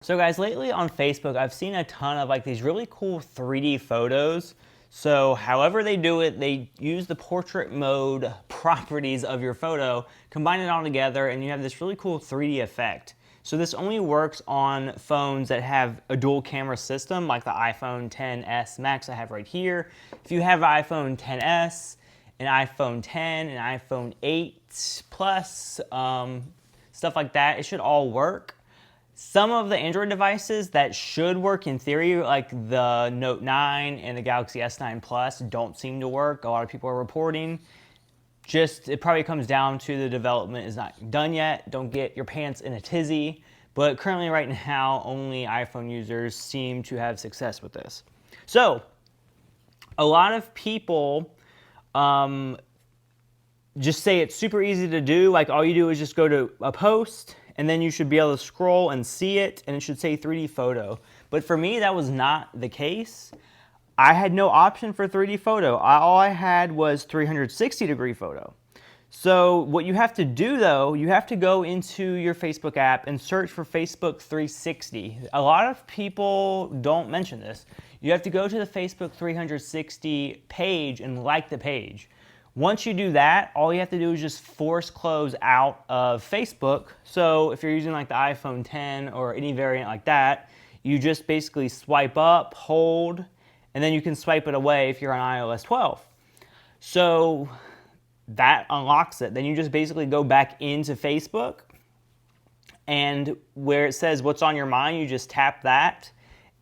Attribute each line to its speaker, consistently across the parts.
Speaker 1: So guys, lately on Facebook, I've seen a ton of like these really cool 3D photos. So however they do it, they use the portrait mode properties of your photo, combine it all together, and you have this really cool 3D effect. So this only works on phones that have a dual camera system, like the iPhone XS Max I have right here. If you have an iPhone XS, an iPhone X, an iPhone 8 Plus, stuff like that, it should all work. Some of the Android devices that should work in theory, like the Note 9 and the Galaxy S9 Plus, don't seem to work. A lot of people are reporting. It probably comes down to the development is not done yet. Don't get your pants in a tizzy. But currently right now, only iPhone users seem to have success with this. So, a lot of people just say it's super easy to do. Like all you do is just go to a post, and then you should be able to scroll and see it, and it should say 3D photo. But for me, that was not the case. I had no option for 3D photo. All I had was 360-degree photo. So what you have to do though, you have to go into your Facebook app and search for Facebook 360. A lot of people don't mention this. You have to go to the Facebook 360 page and like the page. Once you do that, all you have to do is just force close out of Facebook. So if you're using like the iPhone X or any variant like that, you just basically swipe up, hold, and then you can swipe it away if you're on iOS 12. So that unlocks it. Then you just basically go back into Facebook, and where it says what's on your mind, you just tap that,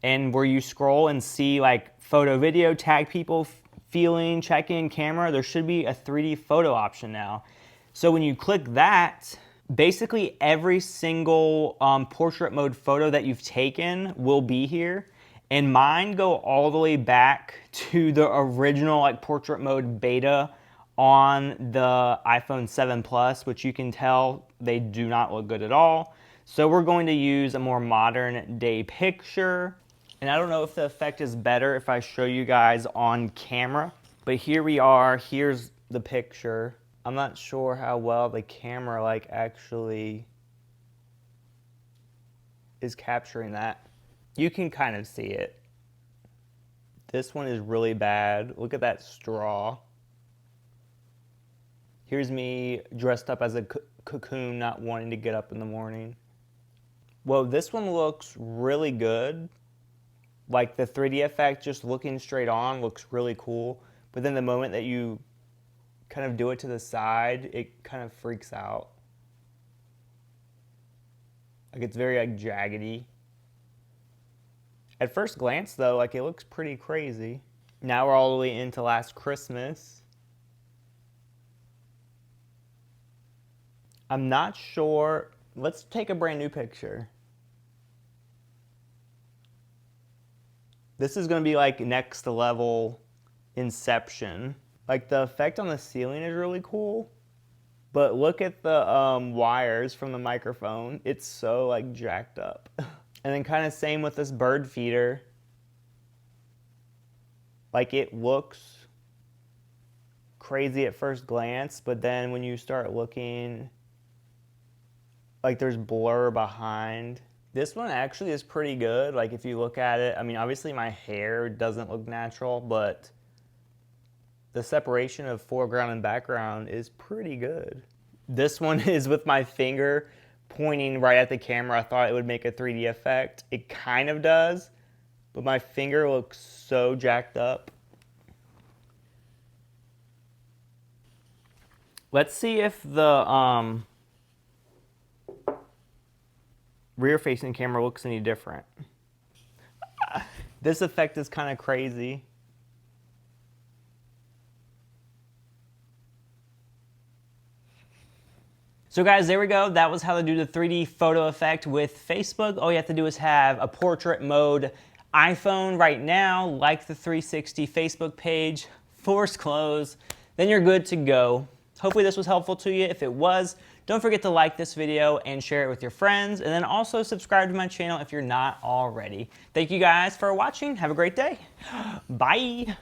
Speaker 1: and where you scroll and see like photo, video, tag people, feeling, check-in, camera, there should be a 3D photo option now. So when you click that, basically every single portrait mode photo that you've taken will be here. And mine go all the way back to the original like portrait mode beta on the iPhone 7 Plus, which you can tell they do not look good at all. So we're going to use a more modern day picture. And I don't know if the effect is better if I show you guys on camera, but here we are, here's the picture. I'm not sure how well the camera like actually is capturing that. You can kind of see it. This one is really bad. Look at that straw. Here's me dressed up as a cocoon, not wanting to get up in the morning. Whoa, this one looks really good. Like the 3D effect just looking straight on looks really cool. But then the moment that you kind of do it to the side, it kind of freaks out. Like it's very like jaggedy. At first glance though, like it looks pretty crazy. Now we're all the way into last Christmas. I'm not sure. Let's take a brand new picture. This is going to be like next level Inception. Like the effect on the ceiling is really cool. But look at the wires from the microphone. It's so like jacked up. And then kind of same with this bird feeder. Like it looks crazy at first glance, but then when you start looking, like there's blur behind. This one actually is pretty good. Like if you look at it, I mean, obviously my hair doesn't look natural, but the separation of foreground and background is pretty good. This one is with my finger pointing right at the camera. I thought it would make a 3D effect. It kind of does, but my finger looks so jacked up. Let's see if the rear-facing camera looks any different. This effect is kind of crazy. So guys, there we go. That was how to do the 3D photo effect with Facebook. All you have to do is have a portrait mode iPhone right now, like the 360 Facebook page, force close, then you're good to go. Hopefully this was helpful to you. If it was, don't forget to like this video and share it with your friends, and then also subscribe to my channel if you're not already. Thank you guys for watching. Have a great day. Bye.